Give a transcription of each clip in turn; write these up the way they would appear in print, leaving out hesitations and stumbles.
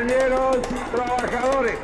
compañeros trabajadores.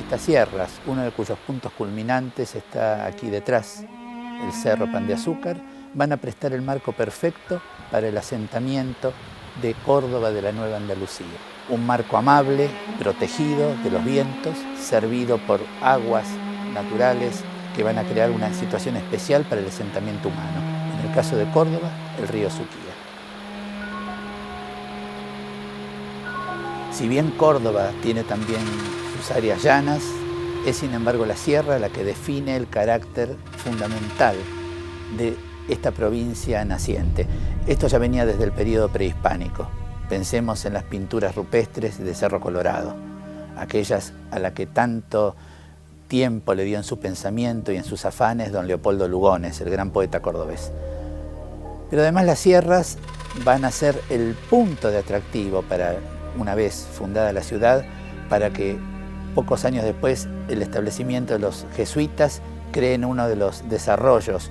Estas sierras, uno de cuyos puntos culminantes está aquí detrás, el Cerro Pan de Azúcar, van a prestar el marco perfecto para el asentamiento de Córdoba de la Nueva Andalucía. Un marco amable, protegido de los vientos, servido por aguas naturales que van a crear una situación especial para el asentamiento humano. En el caso de Córdoba, el río Suquía. Si bien Córdoba tiene también sus áreas llanas, es sin embargo la sierra la que define el carácter fundamental de esta provincia naciente. Esto ya venía desde el periodo prehispánico. Pensemos en las pinturas rupestres de Cerro Colorado, aquellas a las que tanto tiempo le dio en su pensamiento y en sus afanes don Leopoldo Lugones, el gran poeta cordobés. Pero además las sierras van a ser el punto de atractivo para, una vez fundada la ciudad, para que pocos años después el establecimiento de los jesuitas creen uno de los desarrollos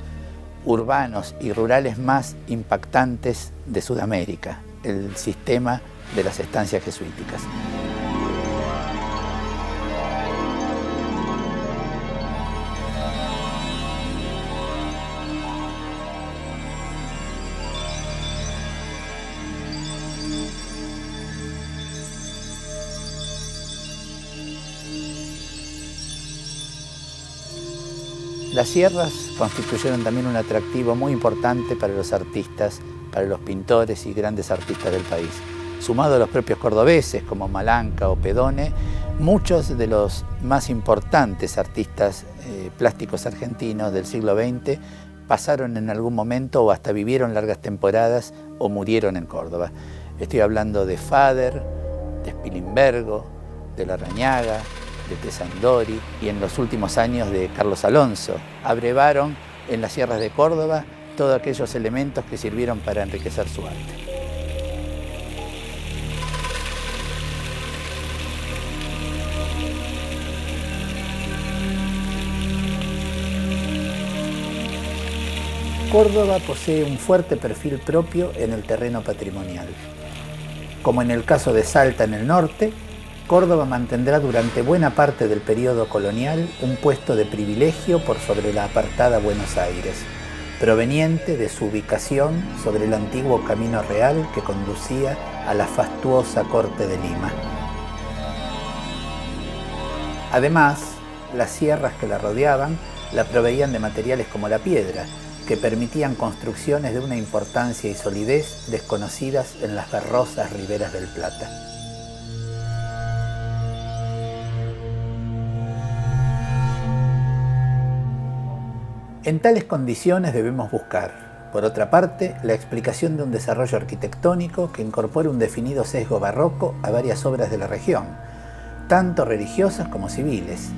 urbanos y rurales más impactantes de Sudamérica, el sistema de las estancias jesuíticas. Las sierras constituyeron también un atractivo muy importante para los artistas, para los pintores y grandes artistas del país. Sumado a los propios cordobeses como Malanca o Pedone, muchos de los más importantes artistas plásticos argentinos del siglo XX pasaron en algún momento o hasta vivieron largas temporadas o murieron en Córdoba. Estoy hablando de Fader, de Spilimbergo, de Larrañaga, de Tesandori y en los últimos años de Carlos Alonso. Abrevaron en las sierras de Córdoba todos aquellos elementos que sirvieron para enriquecer su arte. Córdoba posee un fuerte perfil propio en el terreno patrimonial. Como en el caso de Salta en el norte, Córdoba mantendrá durante buena parte del periodo colonial un puesto de privilegio por sobre la apartada Buenos Aires, proveniente de su ubicación sobre el antiguo camino real que conducía a la fastuosa corte de Lima. Además, las sierras que la rodeaban la proveían de materiales como la piedra, que permitían construcciones de una importancia y solidez desconocidas en las barrosas riberas del Plata. En tales condiciones debemos buscar, por otra parte, la explicación de un desarrollo arquitectónico que incorpore un definido sesgo barroco a varias obras de la región, tanto religiosas como civiles,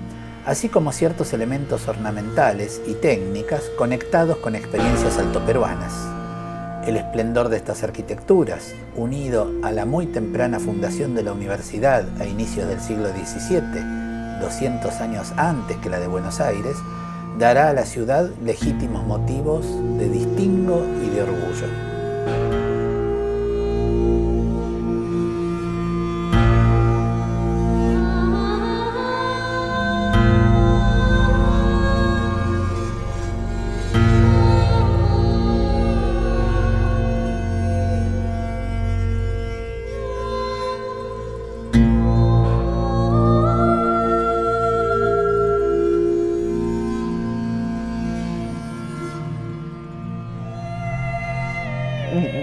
así como ciertos elementos ornamentales y técnicas conectados con experiencias altoperuanas. El esplendor de estas arquitecturas, unido a la muy temprana fundación de la universidad a inicios del siglo XVII, 200 años antes que la de Buenos Aires, dará a la ciudad legítimos motivos de distingo y de orgullo.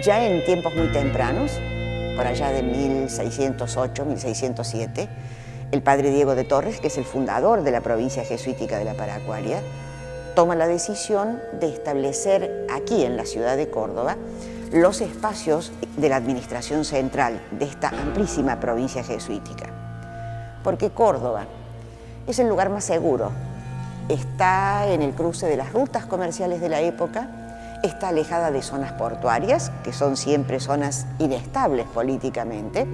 Ya en tiempos muy tempranos, por allá de 1608, 1607, el padre Diego de Torres, que es el fundador de la provincia jesuítica de la Paracuaria, toma la decisión de establecer aquí en la ciudad de Córdoba los espacios de la administración central de esta amplísima provincia jesuítica. Porque Córdoba es el lugar más seguro, está en el cruce de las rutas comerciales de la época, está alejada de zonas portuarias, que son siempre zonas inestables políticamente,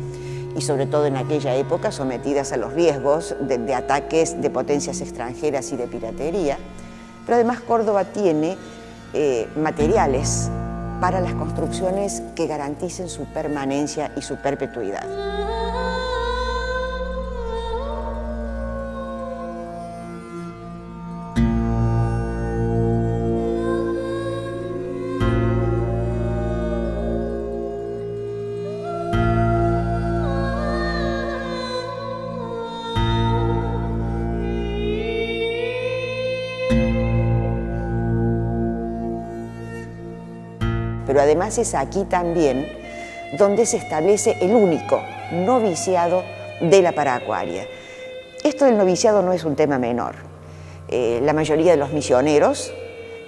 y sobre todo en aquella época sometidas a los riesgos de ataques de potencias extranjeras y de piratería. Pero además Córdoba tiene materiales para las construcciones que garanticen su permanencia y su perpetuidad. Pero además es aquí también donde se establece el único noviciado de la Paracuaria. Esto del noviciado no es un tema menor. La mayoría de los misioneros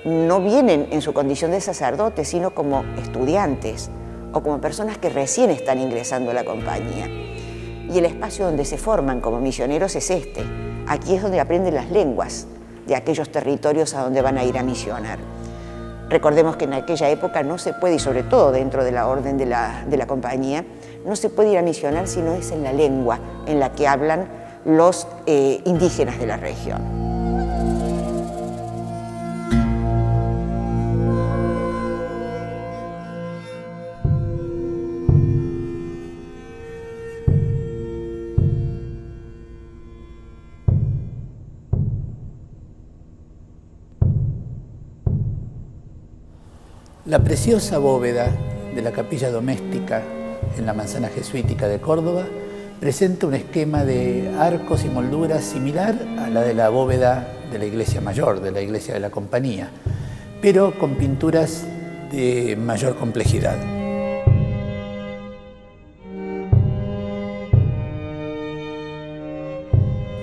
no vienen en su condición de sacerdotes, sino como estudiantes o como personas que recién están ingresando a la compañía. Y el espacio donde se forman como misioneros es este. Aquí es donde aprenden las lenguas de aquellos territorios a donde van a ir a misionar. Recordemos que en aquella época no se puede, y sobre todo dentro de la orden de la compañía, no se puede ir a misionar si no es en la lengua en la que hablan los indígenas de la región. La preciosa bóveda de la capilla doméstica en la manzana jesuítica de Córdoba presenta un esquema de arcos y molduras similar a la de la bóveda de la iglesia mayor, de la iglesia de la compañía, pero con pinturas de mayor complejidad.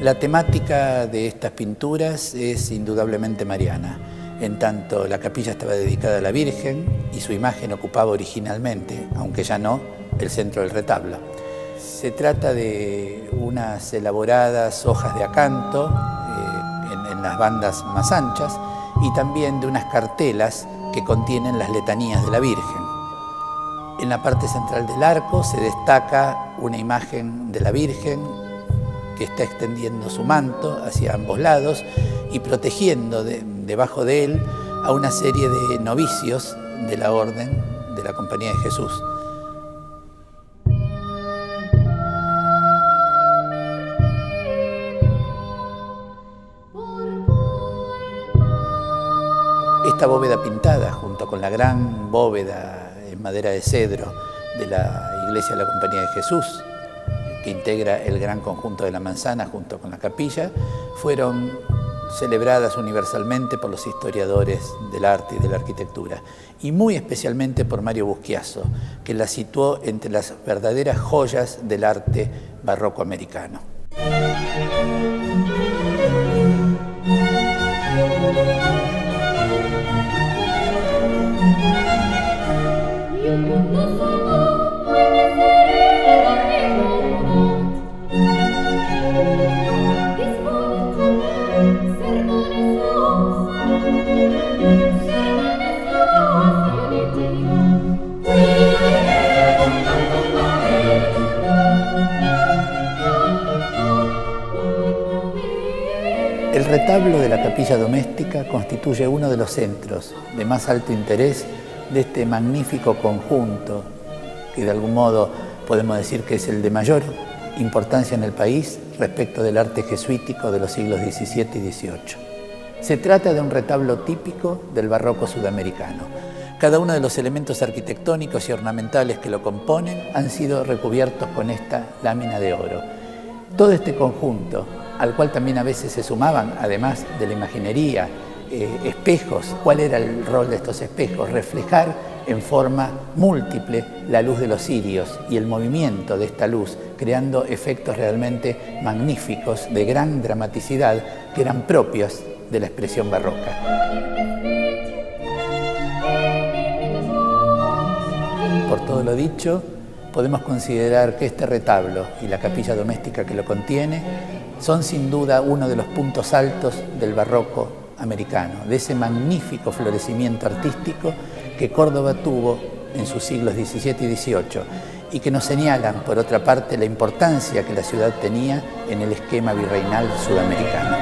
La temática de estas pinturas es indudablemente mariana. En tanto, la capilla estaba dedicada a la Virgen y su imagen ocupaba originalmente, aunque ya no, el centro del retablo. Se trata de unas elaboradas hojas de acanto en las bandas más anchas y también de unas cartelas que contienen las letanías de la Virgen. En la parte central del arco se destaca una imagen de la Virgen que está extendiendo su manto hacia ambos lados y protegiendo debajo de él a una serie de novicios de la Orden de la Compañía de Jesús. Esta bóveda pintada, junto con la gran bóveda en madera de cedro de la Iglesia de la Compañía de Jesús, que integra el gran conjunto de la manzana junto con la capilla, fueron celebradas universalmente por los historiadores del arte y de la arquitectura, y muy especialmente por Mario Buschiazzo, que la situó entre las verdaderas joyas del arte barroco americano. El retablo de la capilla doméstica constituye uno de los centros de más alto interés de este magnífico conjunto, que de algún modo podemos decir que es el de mayor importancia en el país respecto del arte jesuítico de los siglos XVII y XVIII. Se trata de un retablo típico del barroco sudamericano. Cada uno de los elementos arquitectónicos y ornamentales que lo componen han sido recubiertos con esta lámina de oro. Todo este conjunto, al cual también a veces se sumaban, además de la imaginería espejos. ¿Cuál era el rol de estos espejos? Reflejar en forma múltiple la luz de los cirios y el movimiento de esta luz, creando efectos realmente magníficos, de gran dramaticidad, que eran propios de la expresión barroca. Por todo lo dicho, podemos considerar que este retablo y la capilla doméstica que lo contiene son sin duda uno de los puntos altos del barroco americano, de ese magnífico florecimiento artístico que Córdoba tuvo en sus siglos XVII y XVIII y que nos señalan, por otra parte, la importancia que la ciudad tenía en el esquema virreinal sudamericano.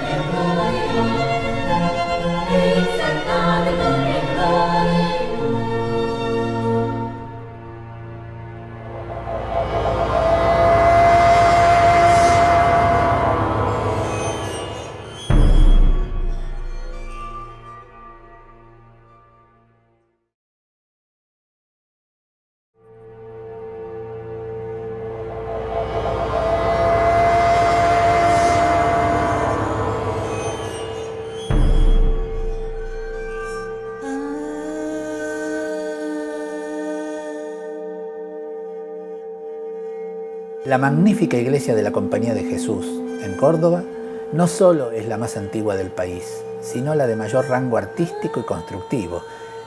La magnífica iglesia de la Compañía de Jesús en Córdoba no solo es la más antigua del país, sino la de mayor rango artístico y constructivo,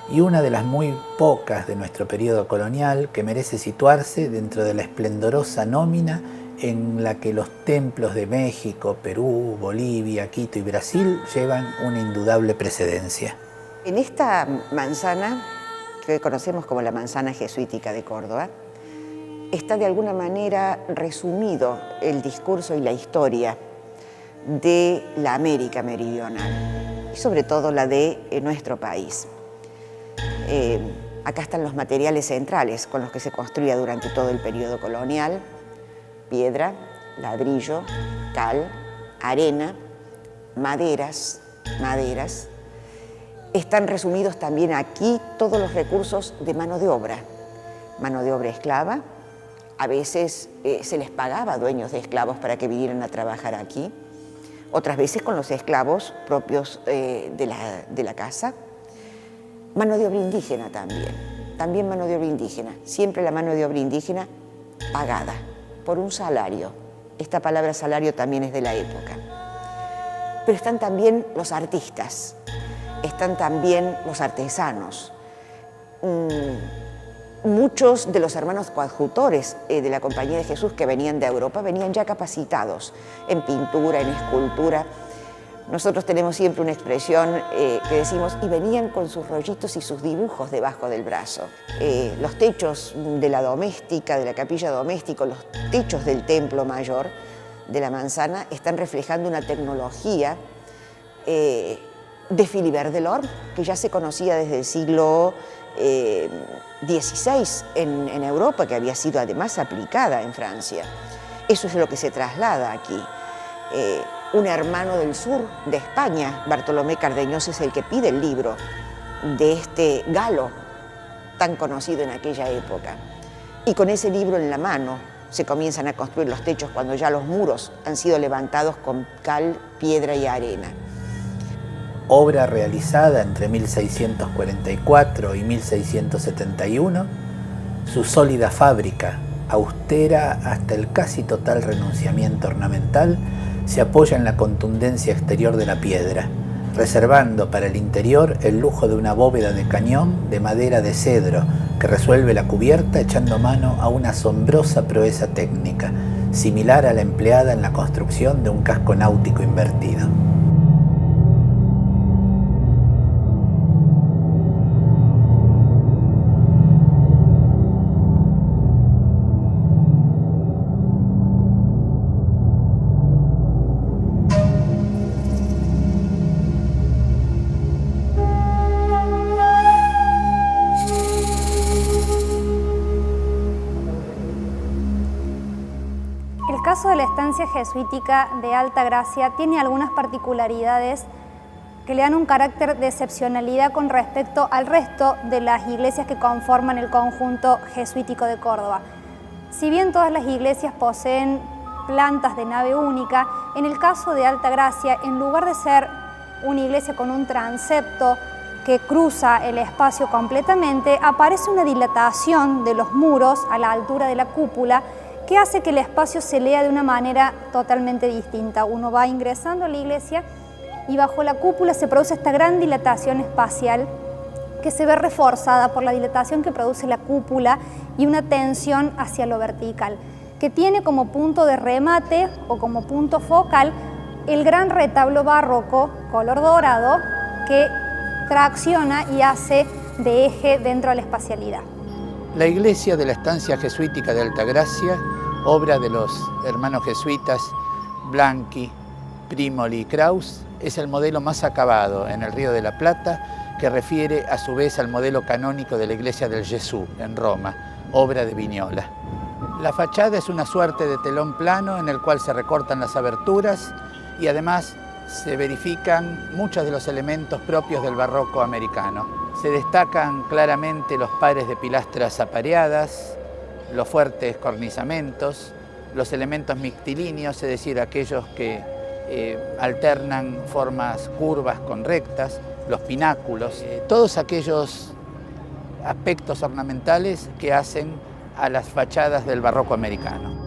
y una de las muy pocas de nuestro periodo colonial que merece situarse dentro de la esplendorosa nómina en la que los templos de México, Perú, Bolivia, Quito y Brasil llevan una indudable precedencia. En esta manzana, que conocemos como la manzana jesuítica de Córdoba, está de alguna manera resumido el discurso y la historia de la América meridional y sobre todo la de nuestro país. Acá están los materiales centrales con los que se construía durante todo el periodo colonial: piedra, ladrillo, cal, arena, maderas. Están resumidos también aquí todos los recursos de mano de obra esclava. A veces se les pagaba a dueños de esclavos para que vinieran a trabajar aquí, otras veces con los esclavos propios de la casa. Mano de obra indígena también mano de obra indígena, siempre la mano de obra indígena pagada por un salario. Esta palabra salario también es de la época. Pero están también los artistas, están también los artesanos. Muchos de los hermanos coadjutores de la Compañía de Jesús que venían de Europa venían ya capacitados en pintura, en escultura. Nosotros tenemos siempre una expresión que decimos, y venían con sus rollitos y sus dibujos debajo del brazo. Los techos de la doméstica, de la capilla doméstica, los techos del templo mayor de la manzana están reflejando una tecnología de Philibert Delorme, que ya se conocía desde el siglo XVI en Europa, que había sido además aplicada en Francia. Eso es lo que se traslada aquí. Un hermano del sur de España, Bartolomé Cardeñosa, es el que pide el libro de este galo tan conocido en aquella época. Y con ese libro en la mano se comienzan a construir los techos cuando ya los muros han sido levantados con cal, piedra y arena. Obra realizada entre 1644 y 1671, su sólida fábrica, austera hasta el casi total renunciamiento ornamental, se apoya en la contundencia exterior de la piedra, reservando para el interior el lujo de una bóveda de cañón de madera de cedro que resuelve la cubierta echando mano a una asombrosa proeza técnica, similar a la empleada en la construcción de un casco náutico invertido. El caso de la estancia jesuítica de Alta Gracia tiene algunas particularidades que le dan un carácter de excepcionalidad con respecto al resto de las iglesias que conforman el conjunto jesuítico de Córdoba. Si bien todas las iglesias poseen plantas de nave única, en el caso de Alta Gracia, en lugar de ser una iglesia con un transepto que cruza el espacio completamente, aparece una dilatación de los muros a la altura de la cúpula que hace que el espacio se lea de una manera totalmente distinta. Uno va ingresando a la iglesia y bajo la cúpula se produce esta gran dilatación espacial que se ve reforzada por la dilatación que produce la cúpula y una tensión hacia lo vertical, que tiene como punto de remate o como punto focal el gran retablo barroco color dorado que tracciona y hace de eje dentro de la espacialidad. La iglesia de la estancia jesuítica de Altagracia, obra de los hermanos jesuitas Blanqui, Primoli y Kraus, es el modelo más acabado en el Río de la Plata, que refiere a su vez al modelo canónico de la iglesia del Gesù en Roma, obra de Vignola. La fachada es una suerte de telón plano en el cual se recortan las aberturas y además se verifican muchos de los elementos propios del barroco americano. Se destacan claramente los pares de pilastras apareadas, los fuertes cornisamentos, los elementos mictilíneos, es decir, aquellos que alternan formas curvas con rectas, los pináculos, todos aquellos aspectos ornamentales que hacen a las fachadas del barroco americano.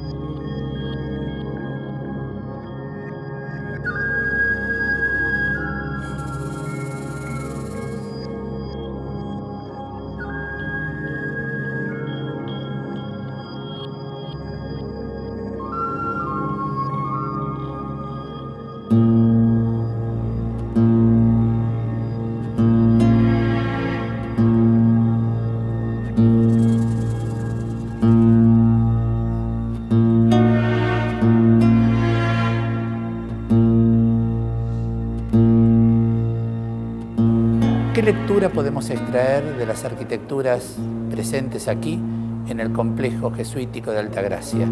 ¿Qué lectura podemos extraer de las arquitecturas presentes aquí en el complejo jesuítico de Altagracia?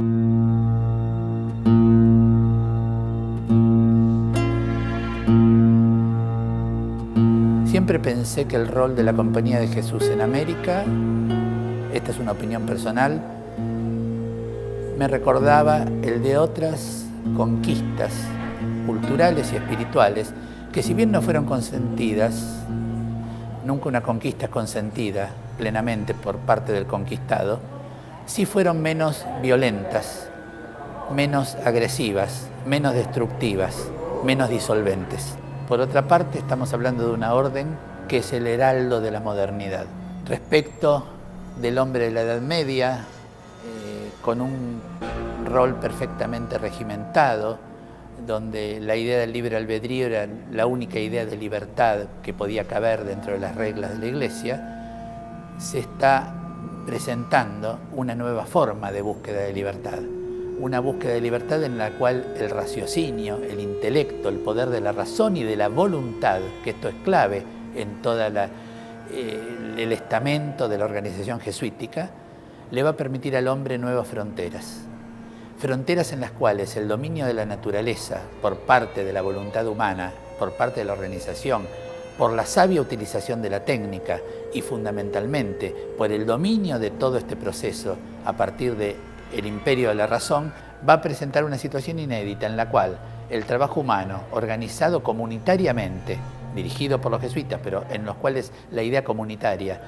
Siempre pensé que el rol de la Compañía de Jesús en América, esta es una opinión personal, me recordaba el de otras conquistas culturales y espirituales que, si bien no fueron consentidas, nunca una conquista consentida plenamente por parte del conquistado, sí fueron menos violentas, menos agresivas, menos destructivas, menos disolventes. Por otra parte, estamos hablando de una orden que es el heraldo de la modernidad. Respecto del hombre de la Edad Media, con un rol perfectamente regimentado, donde la idea del libre albedrío era la única idea de libertad que podía caber dentro de las reglas de la Iglesia, se está presentando una nueva forma de búsqueda de libertad. Una búsqueda de libertad en la cual el raciocinio, el intelecto, el poder de la razón y de la voluntad, que esto es clave en todo el estamento de la organización jesuítica, le va a permitir al hombre nuevas fronteras. Fronteras en las cuales el dominio de la naturaleza por parte de la voluntad humana, por parte de la organización, por la sabia utilización de la técnica y fundamentalmente por el dominio de todo este proceso a partir del imperio de la razón, va a presentar una situación inédita en la cual el trabajo humano organizado comunitariamente, dirigido por los jesuitas, pero en los cuales la idea comunitaria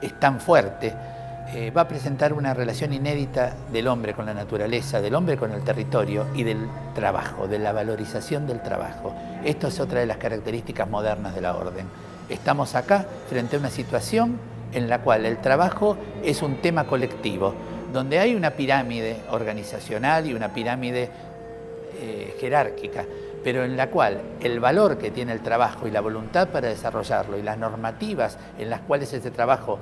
es tan fuerte, va a presentar una relación inédita del hombre con la naturaleza, del hombre con el territorio y del trabajo, de la valorización del trabajo. Esto es otra de las características modernas de la orden. Estamos acá frente a una situación en la cual el trabajo es un tema colectivo, donde hay una pirámide organizacional y una pirámide jerárquica, pero en la cual el valor que tiene el trabajo y la voluntad para desarrollarlo y las normativas en las cuales ese trabajo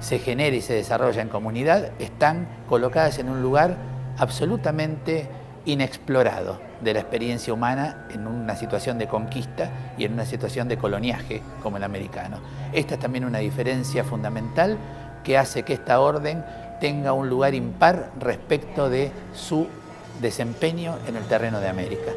se genera y se desarrolla en comunidad están colocadas en un lugar absolutamente inexplorado de la experiencia humana en una situación de conquista y en una situación de coloniaje como el americano. Esta es también una diferencia fundamental que hace que esta orden tenga un lugar impar respecto de su desempeño en el terreno de América.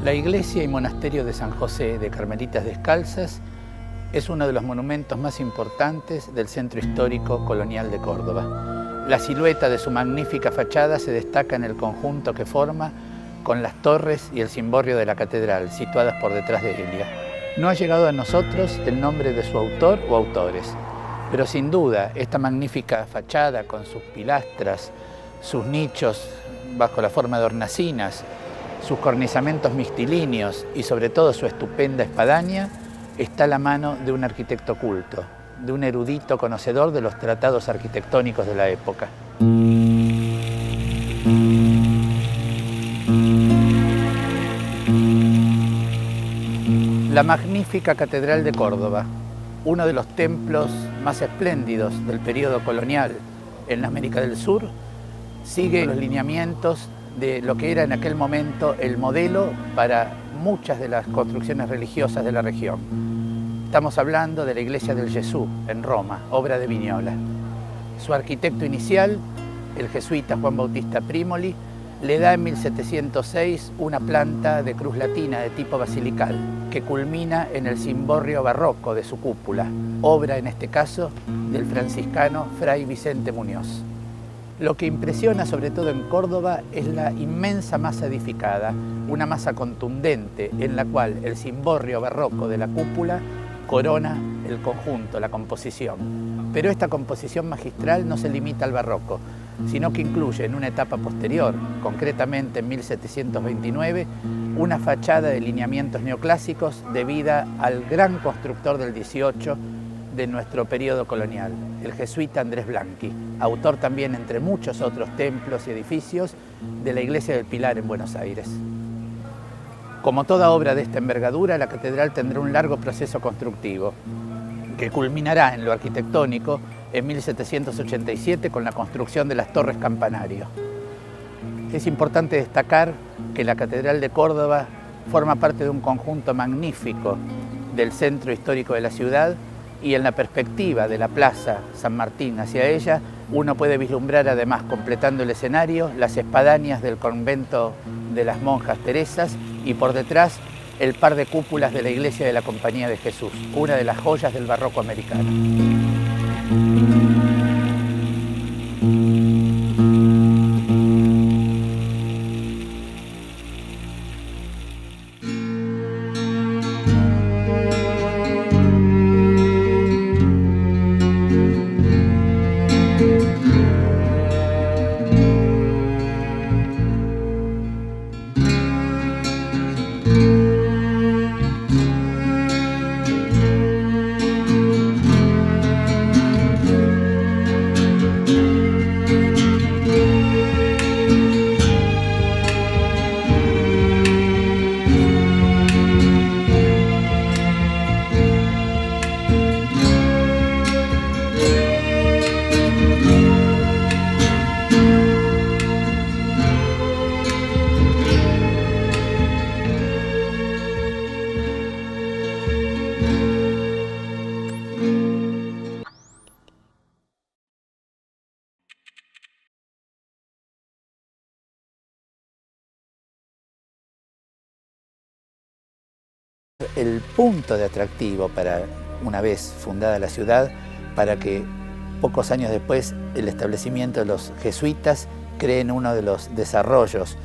La iglesia y monasterio de San José de Carmelitas Descalzas es uno de los monumentos más importantes del centro histórico colonial de Córdoba. La silueta de su magnífica fachada se destaca en el conjunto que forma con las torres y el cimborrio de la catedral, situadas por detrás de ella. No ha llegado a nosotros el nombre de su autor o autores, pero sin duda esta magnífica fachada con sus pilastras, sus nichos bajo la forma de hornacinas, sus cornisamentos mixtilíneos y sobre todo su estupenda espadaña, está a la mano de un arquitecto culto, de un erudito conocedor de los tratados arquitectónicos de la época. La magnífica Catedral de Córdoba, uno de los templos más espléndidos del periodo colonial en la América del Sur, sigue los lineamientos de lo que era en aquel momento el modelo para muchas de las construcciones religiosas de la región. Estamos hablando de la iglesia del Gesù en Roma, obra de Vignola. Su arquitecto inicial, el jesuita Juan Bautista Primoli, le da en 1706 una planta de cruz latina de tipo basilical que culmina en el cimborrio barroco de su cúpula, obra en este caso del franciscano Fray Vicente Muñoz. Lo que impresiona sobre todo en Córdoba es la inmensa masa edificada, una masa contundente en la cual el cimborrio barroco de la cúpula corona el conjunto, la composición. Pero esta composición magistral no se limita al barroco, sino que incluye en una etapa posterior, concretamente en 1729, una fachada de lineamientos neoclásicos debida al gran constructor del 18 de nuestro periodo colonial, el jesuita Andrés Blanqui, autor también, entre muchos otros templos y edificios, de la Iglesia del Pilar en Buenos Aires. Como toda obra de esta envergadura, la catedral tendrá un largo proceso constructivo, que culminará en lo arquitectónico en 1787 con la construcción de las torres campanario. Es importante destacar que la Catedral de Córdoba forma parte de un conjunto magnífico del centro histórico de la ciudad, y en la perspectiva de la Plaza San Martín hacia ella, uno puede vislumbrar además, completando el escenario, las espadañas del convento de las monjas Teresas y por detrás el par de cúpulas de la iglesia de la Compañía de Jesús, una de las joyas del barroco americano. El punto de atractivo para, una vez fundada la ciudad, para que pocos años después el establecimiento de los jesuitas creen uno de los desarrollos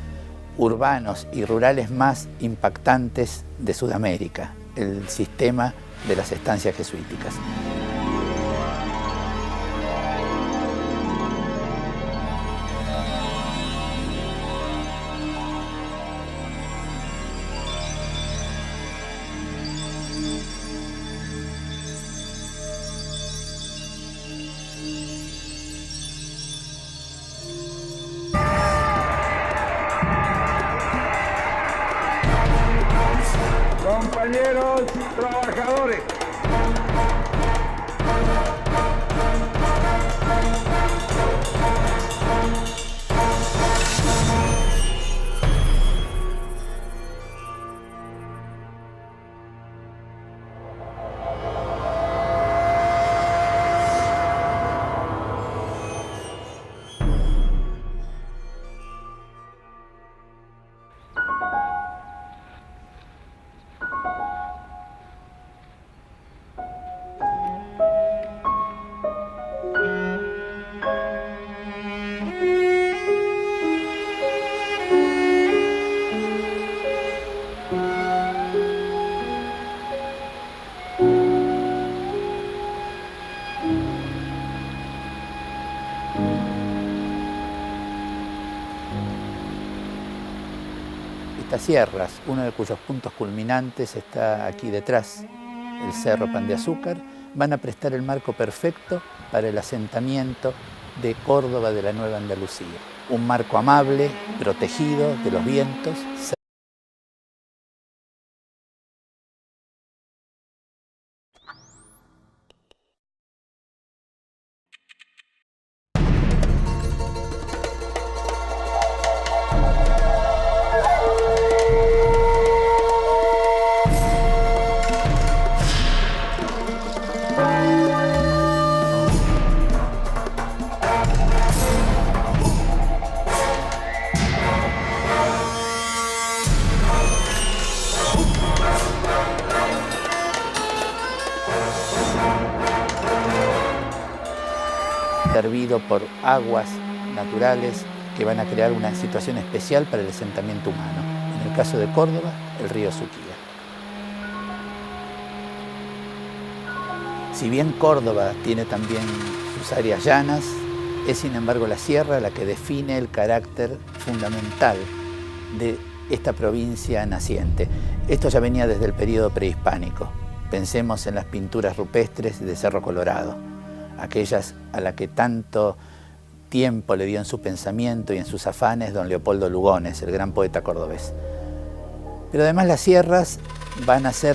urbanos y rurales más impactantes de Sudamérica, el sistema de las estancias jesuíticas. Compañeros trabajadores. estas sierras, uno de cuyos puntos culminantes está aquí detrás, el Cerro Pan de Azúcar, van a prestar el marco perfecto para el asentamiento de Córdoba de la Nueva Andalucía. Un marco amable, protegido de los vientos. Servido por aguas naturales que van a crear una situación especial para el asentamiento humano. En el caso de Córdoba, el río Suquía. Si bien Córdoba tiene también sus áreas llanas, es sin embargo la sierra la que define el carácter fundamental de esta provincia naciente. Esto ya venía desde el periodo prehispánico. Pensemos en las pinturas rupestres de Cerro Colorado, aquellas a las que tanto tiempo le dio en su pensamiento y en sus afanes don Leopoldo Lugones, el gran poeta cordobés. Pero además las sierras van a ser